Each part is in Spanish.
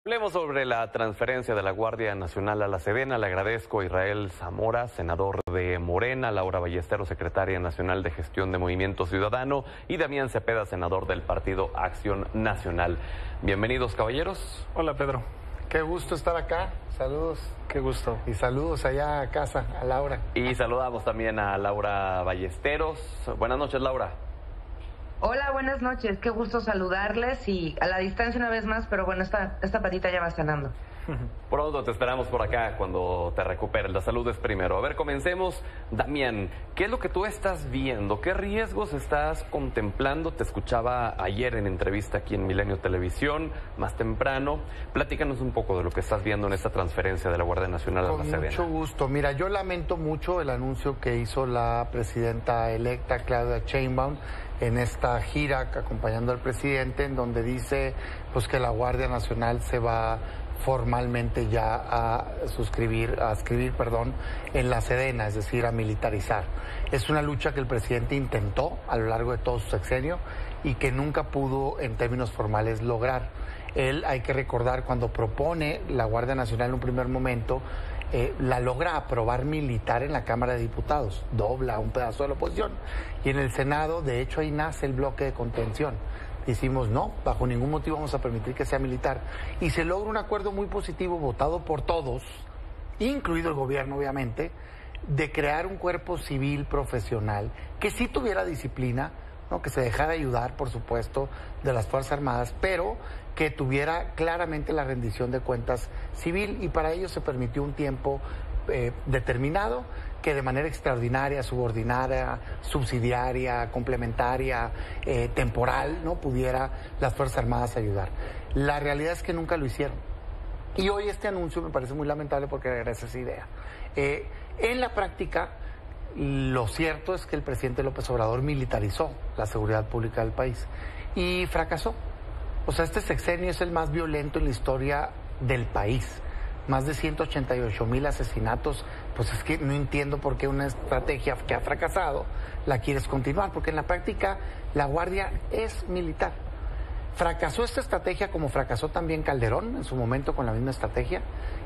Hablemos sobre la transferencia de la Guardia Nacional a la Sedena. Le agradezco a Israel Zamora, senador de Morena, Laura Ballesteros, secretaria nacional de Gestión de Movimiento Ciudadano, y Damián Cepeda, senador del Partido Acción Nacional. Bienvenidos, caballeros. Hola, Pedro. Qué gusto estar acá. Saludos. Qué gusto. Y saludos allá a casa, a Laura. Y saludamos también a Laura Ballesteros. Buenas noches, Laura. Hola, buenas noches. Qué gusto saludarles y a la distancia una vez más, pero bueno, esta patita ya va sanando. Pronto te esperamos por acá cuando te recuperes. La salud es primero. A ver, comencemos. Damián, ¿qué es lo que tú estás viendo? ¿Qué riesgos estás contemplando? Te escuchaba ayer en entrevista aquí en Milenio Televisión, más temprano. Platícanos un poco de lo que estás viendo en esta transferencia de la Guardia Nacional a la Sedena. Con mucho gusto. Mira, yo lamento mucho el anuncio que hizo la presidenta electa Claudia Sheinbaum en esta gira acompañando al presidente, en donde dice pues que la Guardia Nacional se va formalmente ya a escribir, en la Sedena, es decir, a militarizar. Es una lucha que el presidente intentó a lo largo de todo su sexenio y que nunca pudo en términos formales lograr. Él, hay que recordar, cuando propone la Guardia Nacional en un primer momento, la logra aprobar militar en la Cámara de Diputados, dobla un pedazo de la oposición. Y en el Senado, de hecho, ahí nace el bloque de contención. Decimos, no, bajo ningún motivo vamos a permitir que sea militar. Y se logra un acuerdo muy positivo, votado por todos, incluido el gobierno, obviamente, de crear un cuerpo civil profesional que sí tuviera disciplina, ¿no? Que se dejara ayudar, por supuesto, de las Fuerzas Armadas, pero que tuviera claramente la rendición de cuentas civil, y para ello se permitió un tiempo determinado que de manera extraordinaria, subordinada, subsidiaria, complementaria, temporal, ¿no? Pudiera las Fuerzas Armadas ayudar. La realidad es que nunca lo hicieron. Y hoy este anuncio me parece muy lamentable porque regresa esa idea. En la práctica, lo cierto es que el presidente López Obrador militarizó la seguridad pública del país y fracasó. O sea, este sexenio es el más violento en la historia del país. Más de 188,000 asesinatos. Pues es que no entiendo por qué una estrategia que ha fracasado la quieres continuar, porque en la práctica la Guardia es militar. Fracasó esta estrategia como fracasó también Calderón en su momento con la misma estrategia,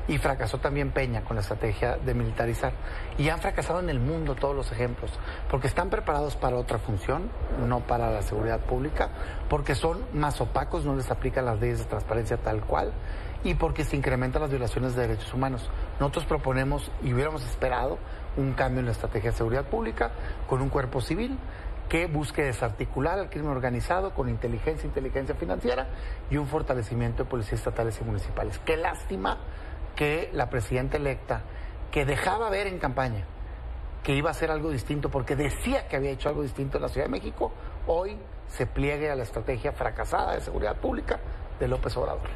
y fracasó también Peña con la estrategia de militarizar. Y han fracasado en el mundo todos los ejemplos, porque están preparados para otra función, no para la seguridad pública, porque son más opacos, no les aplican las leyes de transparencia tal cual, y porque se incrementan las violaciones de derechos humanos. Nosotros proponemos, y hubiéramos esperado, un cambio en la estrategia de seguridad pública con un cuerpo civil que busque desarticular al crimen organizado con inteligencia financiera y un fortalecimiento de policías estatales y municipales. Qué lástima que la presidenta electa, que dejaba ver en campaña que iba a hacer algo distinto porque decía que había hecho algo distinto en la Ciudad de México, hoy se pliegue a la estrategia fracasada de seguridad pública de López Obrador.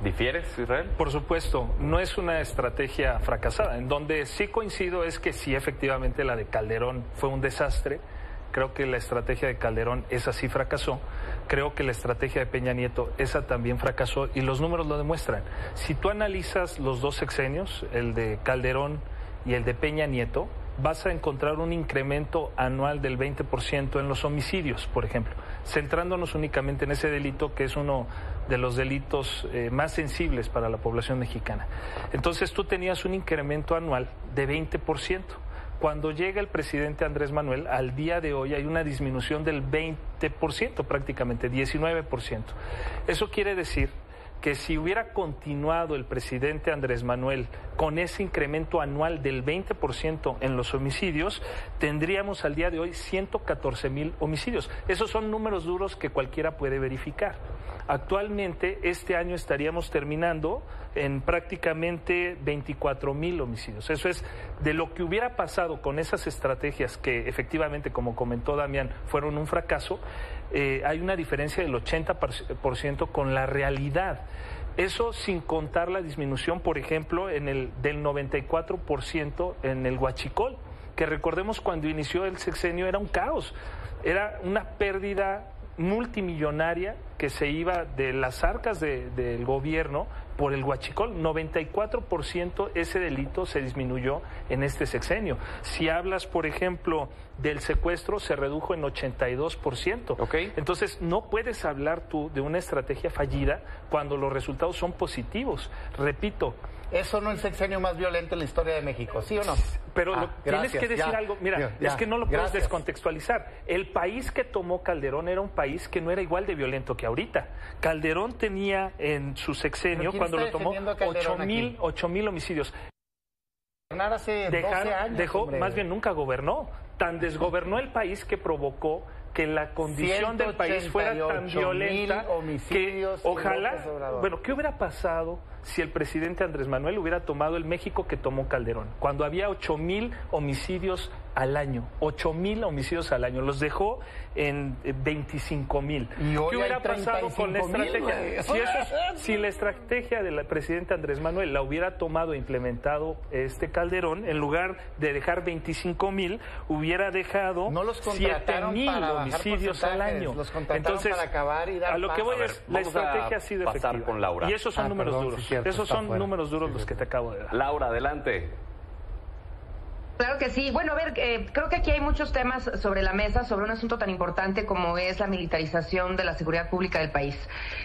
¿Difieres, Israel? Por supuesto, no es una estrategia fracasada. En donde sí coincido es que sí, efectivamente, la de Calderón fue un desastre. Creo que la estrategia de Calderón, esa sí fracasó. Creo que la estrategia de Peña Nieto, esa también fracasó, y los números lo demuestran. Si tú analizas los dos sexenios, el de Calderón y el de Peña Nieto, vas a encontrar un incremento anual del 20% en los homicidios, por ejemplo, centrándonos únicamente en ese delito que es uno de los delitos más sensibles para la población mexicana. Entonces tú tenías un incremento anual de 20%. Cuando llega el presidente Andrés Manuel, al día de hoy hay una disminución del 20%, prácticamente 19%. Eso quiere decir que si hubiera continuado el presidente Andrés Manuel con ese incremento anual del 20% en los homicidios, tendríamos al día de hoy 114,000 homicidios. Esos son números duros que cualquiera puede verificar. Actualmente, este año estaríamos terminando en prácticamente 24,000 homicidios. Eso es de lo que hubiera pasado con esas estrategias que efectivamente, como comentó Damián, fueron un fracaso. Hay una diferencia del 80% con la realidad. Eso sin contar la disminución, por ejemplo, del 94% en el huachicol, que recordemos cuando inició el sexenio era un caos, era una pérdida multimillonaria que se iba de las arcas del gobierno por el huachicol. 94% ese delito se disminuyó en este sexenio. Si hablas, por ejemplo, del secuestro, se redujo en 82%. Okay. Entonces, no puedes hablar tú de una estrategia fallida cuando los resultados son positivos. Repito. Eso no es el sexenio más violento en la historia de México, ¿sí o no? Pero tienes que decir algo. Mira, ya, es que no lo puedes gracias. descontextualizar. El país que tomó Calderón era un país que no era igual de violento que ahorita. Calderón tenía en su sexenio, cuando lo tomó, 8,000 homicidios. Hace 12 años, más bien nunca gobernó. Tan desgobernó el país que provocó que la condición del país fuera tan violenta que ojalá, bueno, ¿qué hubiera pasado si el presidente Andrés Manuel hubiera tomado el México que tomó Calderón? Cuando había 8,000 homicidios al año, 8,000 homicidios al año, los dejó en 25,000. ¿Qué hubiera pasado con la estrategia? Si la estrategia del presidente Andrés Manuel la hubiera tomado e implementado Calderón, en lugar de dejar 25,000, hubiera dejado 7,000 homicidios al año. Entonces, para acabar y dar a lo que voy es, la estrategia ha sido efectiva. Con Laura. Y esos son números duros. Sí, cierto, esos son números duros los que te acabo de dar. Laura, adelante. Claro que sí. Bueno, a ver, creo que aquí hay muchos temas sobre la mesa, sobre un asunto tan importante como es la militarización de la seguridad pública del país.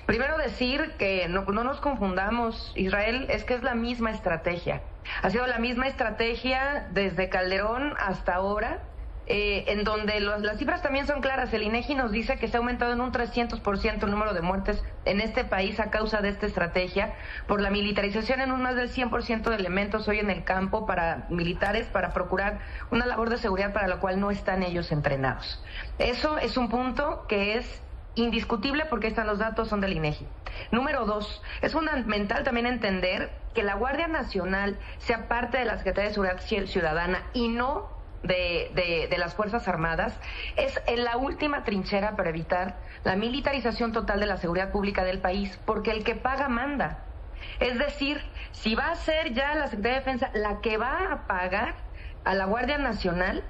Primero decir que no nos confundamos, Israel, es que es la misma estrategia. Ha sido la misma estrategia desde Calderón hasta ahora, en donde las cifras también son claras. El INEGI nos dice que se ha aumentado en un 300% el número de muertes en este país a causa de esta estrategia, por la militarización en un más del 100% de elementos hoy en el campo para militares, para procurar una labor de seguridad para la cual no están ellos entrenados. Eso es un punto que es indiscutible porque están los datos, son del INEGI. Número 2, es fundamental también entender que la Guardia Nacional sea parte de la Secretaría de Seguridad Ciudadana y no de las Fuerzas Armadas, es en la última trinchera para evitar la militarización total de la seguridad pública del país, porque el que paga manda. Es decir, si va a ser ya la Secretaría de Defensa la que va a pagar a la Guardia Nacional,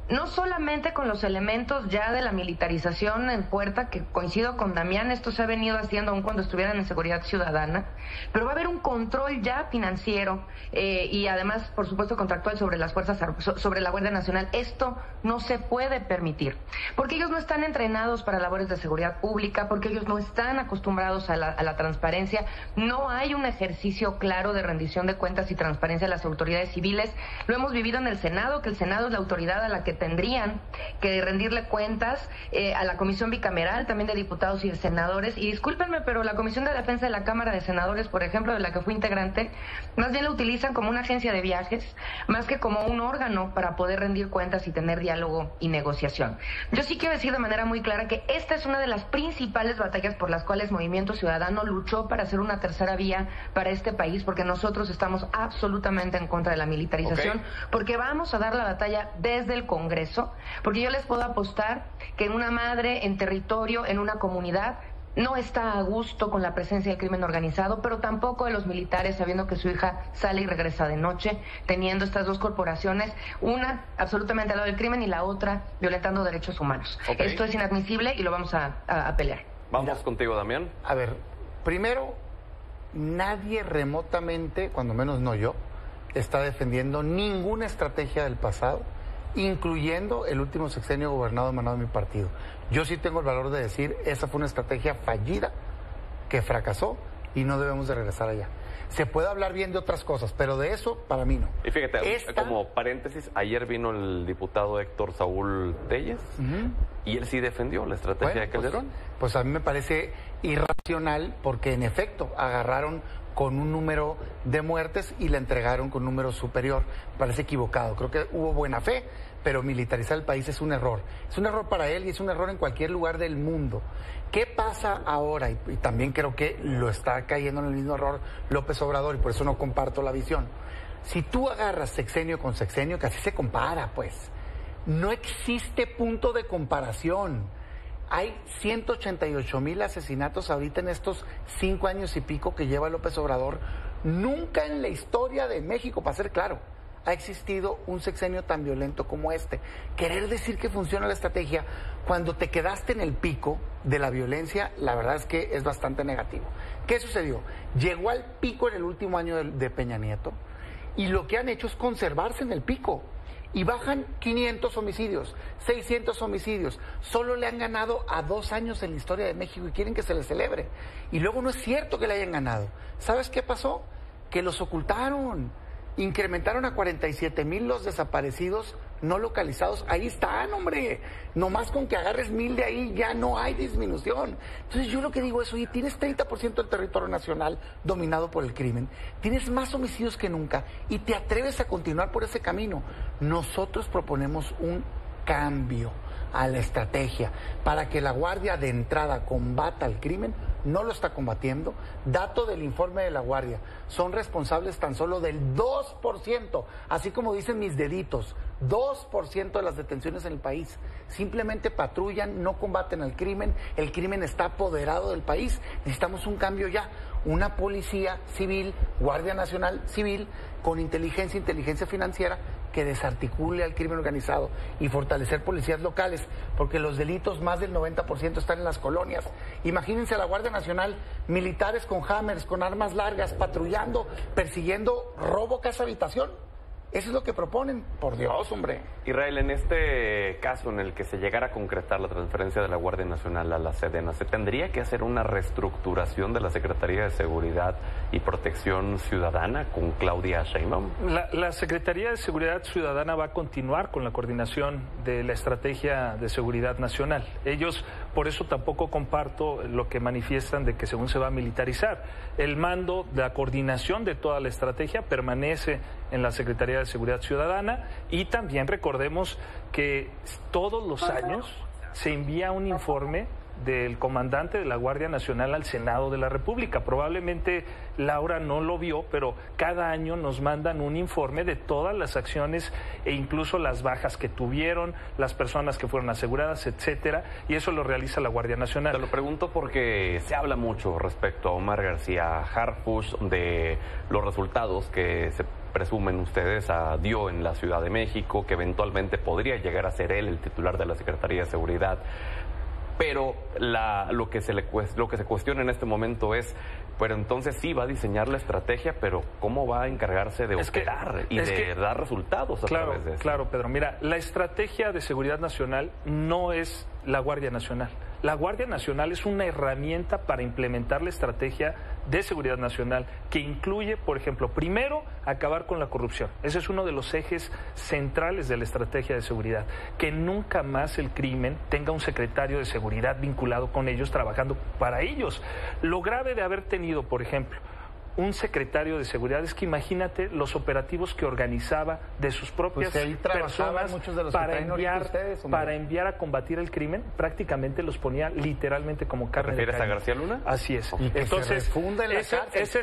no solamente con los elementos ya de la militarización en puerta, que coincido con Damián, esto se ha venido haciendo aún cuando estuvieran en seguridad ciudadana, pero va a haber un control ya financiero y además, por supuesto, contractual sobre las fuerzas, sobre la Guardia Nacional. Esto no se puede permitir, porque ellos no están entrenados para labores de seguridad pública, porque ellos no están acostumbrados a la transparencia, no hay un ejercicio claro de rendición de cuentas y transparencia de las autoridades civiles. Lo hemos vivido en el Senado, que el Senado es la autoridad a la que tendrían que rendirle cuentas, a la Comisión Bicameral, también de diputados y de senadores. Y discúlpenme, pero la Comisión de Defensa de la Cámara de Senadores, por ejemplo, de la que fui integrante, más bien la utilizan como una agencia de viajes, más que como un órgano para poder rendir cuentas y tener diálogo y negociación. Yo sí quiero decir de manera muy clara que esta es una de las principales batallas por las cuales Movimiento Ciudadano luchó para hacer una tercera vía para este país, porque nosotros estamos absolutamente en contra de la militarización, porque vamos a dar la batalla desde el Congreso, porque yo les puedo apostar que en una madre, en territorio, en una comunidad, no está a gusto con la presencia del crimen organizado, pero tampoco de los militares, sabiendo que su hija sale y regresa de noche, teniendo estas dos corporaciones, una absolutamente al lado del crimen y la otra violentando derechos humanos. Esto es inadmisible y lo vamos a pelear. Vamos contigo, Damián. A ver, primero, nadie remotamente, cuando menos no yo, está defendiendo ninguna estrategia del pasado, incluyendo el último sexenio gobernado emanado de mi partido. Yo sí tengo el valor de decir, esa fue una estrategia fallida, que fracasó y no debemos de regresar allá. Se puede hablar bien de otras cosas, pero de eso, para mí no. Y fíjate, como paréntesis, ayer vino el diputado Héctor Saúl Telles y él sí defendió la estrategia de Calderón. Pues a mí me parece irracional porque, en efecto, agarraron con un número de muertes y la entregaron con un número superior. Me parece equivocado. Creo que hubo buena fe, pero militarizar el país es un error. Es un error para él y es un error en cualquier lugar del mundo. ¿Qué pasa ahora? Y también creo que lo está cayendo en el mismo error López Obrador, y por eso no comparto la visión. Si tú agarras sexenio con sexenio, que así se compara, pues. No existe punto de comparación. Hay 188,000 asesinatos ahorita en estos 5 años y pico que lleva López Obrador. Nunca en la historia de México, para ser claro, ha existido un sexenio tan violento como este. Querer decir que funciona la estrategia cuando te quedaste en el pico de la violencia, la verdad es que es bastante negativo. ¿Qué sucedió? Llegó al pico en el último año de Peña Nieto y lo que han hecho es conservarse en el pico. Y bajan 500 homicidios, 600 homicidios. Solo le han ganado a 2 años en la historia de México y quieren que se le celebre. Y luego no es cierto que le hayan ganado. ¿Sabes qué pasó? Que los ocultaron. Incrementaron a 47,000 los desaparecidos no localizados. Ahí están, hombre. Nomás con que agarres 1,000 de ahí ya no hay disminución. Entonces yo lo que digo es, oye, tienes 30% del territorio nacional dominado por el crimen. Tienes más homicidios que nunca y te atreves a continuar por ese camino. Nosotros proponemos un cambio a la estrategia para que la Guardia de entrada combata el crimen. No lo está combatiendo. Dato del informe de la Guardia, son responsables tan solo del 2%, así como dicen mis deditos, 2% de las detenciones en el país. Simplemente patrullan, no combaten el crimen está apoderado del país. Necesitamos un cambio ya, una policía civil, Guardia Nacional Civil, con inteligencia financiera, que desarticule al crimen organizado y fortalecer policías locales, porque los delitos, más del 90% están en las colonias. Imagínense a la Guardia Nacional, militares con hammers, con armas largas, patrullando, persiguiendo robo, casa, habitación. Eso es lo que proponen. Por Dios, hombre. Israel, en este caso en el que se llegara a concretar la transferencia de la Guardia Nacional a la Sedena, ¿se tendría que hacer una reestructuración de la Secretaría de Seguridad y Protección Ciudadana con Claudia Sheinbaum? La Secretaría de Seguridad Ciudadana va a continuar con la coordinación de la Estrategia de Seguridad Nacional. Ellos, por eso tampoco comparto lo que manifiestan de que según se va a militarizar. El mando, la coordinación de toda la estrategia permanece en la Secretaría de Seguridad Ciudadana, y también recordemos que todos los años se envía un informe del comandante de la Guardia Nacional al Senado de la República. Probablemente Laura no lo vio, pero cada año nos mandan un informe de todas las acciones e incluso las bajas que tuvieron, las personas que fueron aseguradas, etcétera, y eso lo realiza la Guardia Nacional. Te lo pregunto porque se habla mucho respecto a Omar García Harfuch, de los resultados que se presumen ustedes dio en la Ciudad de México, que eventualmente podría llegar a ser él el titular de la Secretaría de Seguridad. Pero lo que se cuestiona en este momento es, pero entonces sí va a diseñar la estrategia, pero ¿cómo va a encargarse de operar y de dar resultados a través de eso? Claro, Pedro. Mira, la estrategia de seguridad nacional no es la Guardia Nacional. La Guardia Nacional es una herramienta para implementar la estrategia de seguridad nacional, que incluye, por ejemplo, primero, acabar con la corrupción. Ese es uno de los ejes centrales de la estrategia de seguridad. Que nunca más el crimen tenga un secretario de seguridad vinculado con ellos, trabajando para ellos. Lo grave de haber tenido, por ejemplo, un secretario de seguridad es que imagínate los operativos que organizaba de sus propias personas para enviar a combatir el crimen. Prácticamente los ponía literalmente como carne de cañón. ¿Te refieres a García Luna? Así es. Y que entonces, ese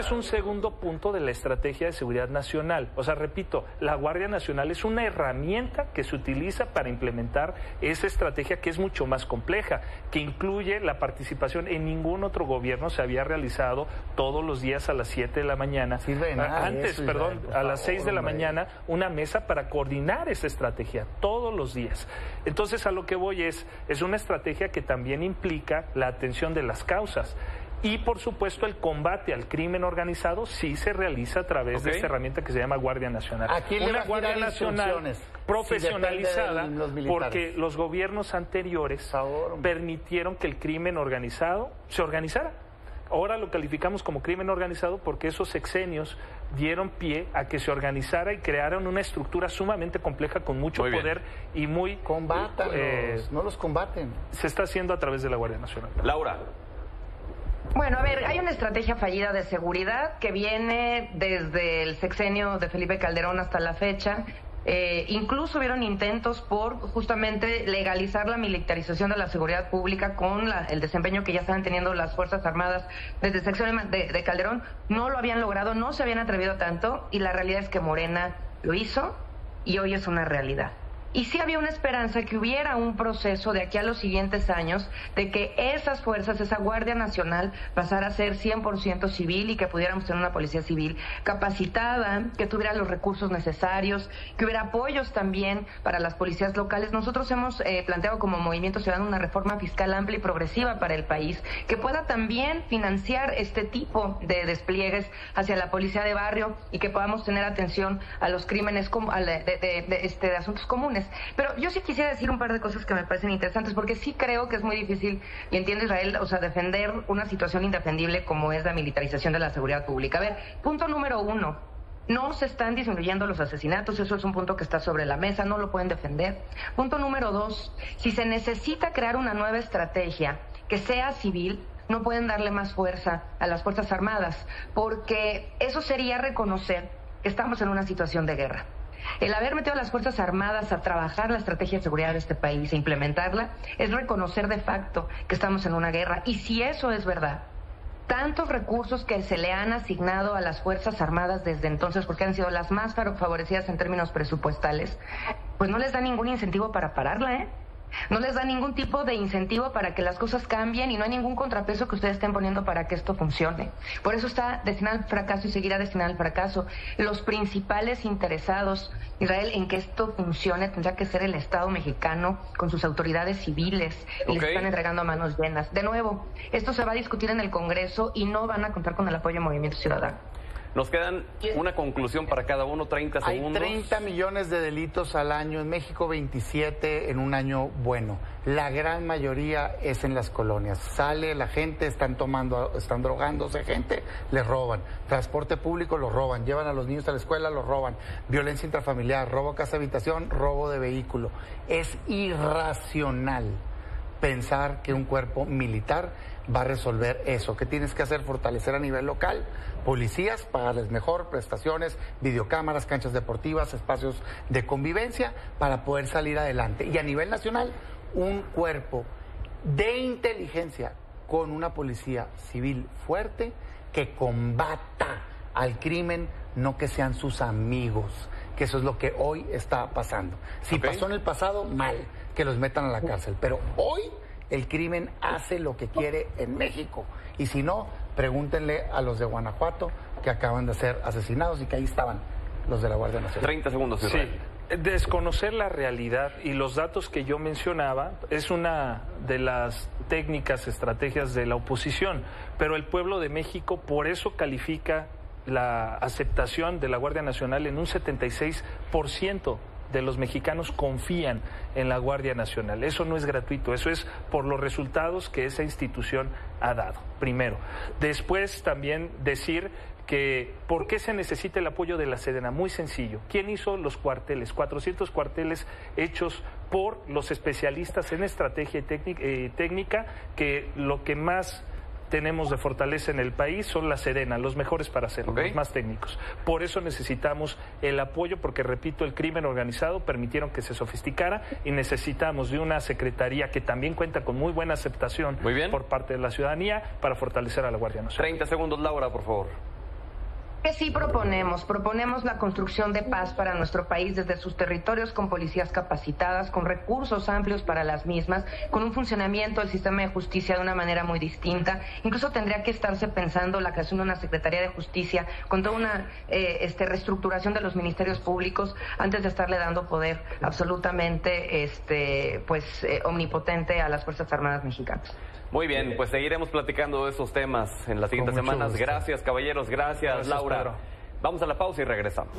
es un segundo punto de la estrategia de seguridad nacional. O sea, repito, la Guardia Nacional es una herramienta que se utiliza para implementar esa estrategia, que es mucho más compleja, que incluye la participación. En ningún otro gobierno se había realizado todos los días a las 7 de la mañana, a las 6 de la mañana, una mesa para coordinar esa estrategia, todos los días. Entonces, a lo que voy es una estrategia que también implica la atención de las causas. Y, por supuesto, el combate al crimen organizado sí se realiza a través de esta herramienta que se llama Guardia Nacional. Una Guardia Nacional profesionalizada, porque los gobiernos anteriores permitieron que el crimen organizado se organizara. Ahora lo calificamos como crimen organizado porque esos sexenios dieron pie a que se organizara y crearon una estructura sumamente compleja con mucho poder y muy... Combátanlos, no los combaten. Se está haciendo a través de la Guardia Nacional. Laura. Bueno, a ver, hay una estrategia fallida de seguridad que viene desde el sexenio de Felipe Calderón hasta la fecha. Incluso hubieron intentos por justamente legalizar la militarización de la seguridad pública con el desempeño que ya estaban teniendo las Fuerzas Armadas desde el sexenio de Calderón. No lo habían logrado, no se habían atrevido tanto, y la realidad es que Morena lo hizo y hoy es una realidad. Y sí había una esperanza que hubiera un proceso de aquí a los siguientes años de que esas fuerzas, esa Guardia Nacional, pasara a ser 100% civil y que pudiéramos tener una policía civil capacitada, que tuviera los recursos necesarios, que hubiera apoyos también para las policías locales. Nosotros hemos planteado como Movimiento Ciudadano una reforma fiscal amplia y progresiva para el país, que pueda también financiar este tipo de despliegues hacia la policía de barrio y que podamos tener atención a los crímenes de asuntos comunes. Pero yo sí quisiera decir un par de cosas que me parecen interesantes, porque sí creo que es muy difícil, y entiendo, Israel, o sea, defender una situación indefendible como es la militarización de la seguridad pública. A ver, punto número 1. No se están disminuyendo los asesinatos, eso es un punto que está sobre la mesa, no lo pueden defender. Punto número 2, si se necesita crear una nueva estrategia que sea civil, no pueden darle más fuerza a las Fuerzas Armadas, porque eso sería reconocer que estamos en una situación de guerra. El haber metido a las Fuerzas Armadas a trabajar la estrategia de seguridad de este país e implementarla es reconocer de facto que estamos en una guerra. Y si eso es verdad, tantos recursos que se le han asignado a las Fuerzas Armadas desde entonces, porque han sido las más favorecidas en términos presupuestales, pues no les da ningún incentivo para pararla, ¿eh? No les da ningún tipo de incentivo para que las cosas cambien y no hay ningún contrapeso que ustedes estén poniendo para que esto funcione. Por eso está destinado al fracaso y seguirá destinado al fracaso. Los principales interesados, Israel, en que esto funcione tendrá que ser el Estado mexicano con sus autoridades civiles y les están entregando a manos llenas. De nuevo, esto se va a discutir en el Congreso y no van a contar con el apoyo del Movimiento Ciudadano. Nos quedan una conclusión para cada uno, 30 segundos. Hay 30 millones de delitos al año, en México 27 en un año bueno. La gran mayoría es en las colonias. Sale la gente, están drogándose gente, les roban. Transporte público los roban, llevan a los niños a la escuela, los roban. Violencia intrafamiliar, robo a casa habitación, robo de vehículo. Es irracional pensar que un cuerpo militar va a resolver eso. ¿Qué tienes que hacer? Fortalecer a nivel local, policías, pagarles mejor, prestaciones, videocámaras, canchas deportivas, espacios de convivencia para poder salir adelante. Y a nivel nacional, un cuerpo de inteligencia con una policía civil fuerte que combata al crimen, no que sean sus amigos, que eso es lo que hoy está pasando. Si pasó en el pasado, mal, que los metan a la cárcel, pero hoy el crimen hace lo que quiere en México. Y si no, pregúntenle a los de Guanajuato que acaban de ser asesinados y que ahí estaban los de la Guardia Nacional. 30 segundos, Israel. Sí, desconocer la realidad y los datos que yo mencionaba es una de las técnicas, estrategias de la oposición, pero el pueblo de México por eso califica la aceptación de la Guardia Nacional en un 76%. De los mexicanos confían en la Guardia Nacional. Eso no es gratuito, eso es por los resultados que esa institución ha dado, primero. Después también decir que ¿por qué se necesita el apoyo de la Sedena? Muy sencillo. ¿Quién hizo los cuarteles? 400 cuarteles hechos por los especialistas en estrategia y técnica, que lo que más tenemos de fortaleza en el país son la Sedena, los mejores para hacerlo, los más técnicos. Por eso necesitamos el apoyo, porque repito, el crimen organizado permitieron que se sofisticara y necesitamos de una secretaría que también cuenta con muy buena aceptación por parte de la ciudadanía para fortalecer a la Guardia Nacional. 30 segundos, Laura, por favor. Que sí proponemos la construcción de paz para nuestro país desde sus territorios, con policías capacitadas, con recursos amplios para las mismas, con un funcionamiento del sistema de justicia de una manera muy distinta. Incluso tendría que estarse pensando la creación de una Secretaría de Justicia con toda una reestructuración de los ministerios públicos antes de estarle dando poder absolutamente omnipotente a las Fuerzas Armadas mexicanas. Muy bien, pues seguiremos platicando de esos temas en las siguientes semanas. Gracias, caballeros. Gracias, Laura. Vamos a la pausa y regresamos.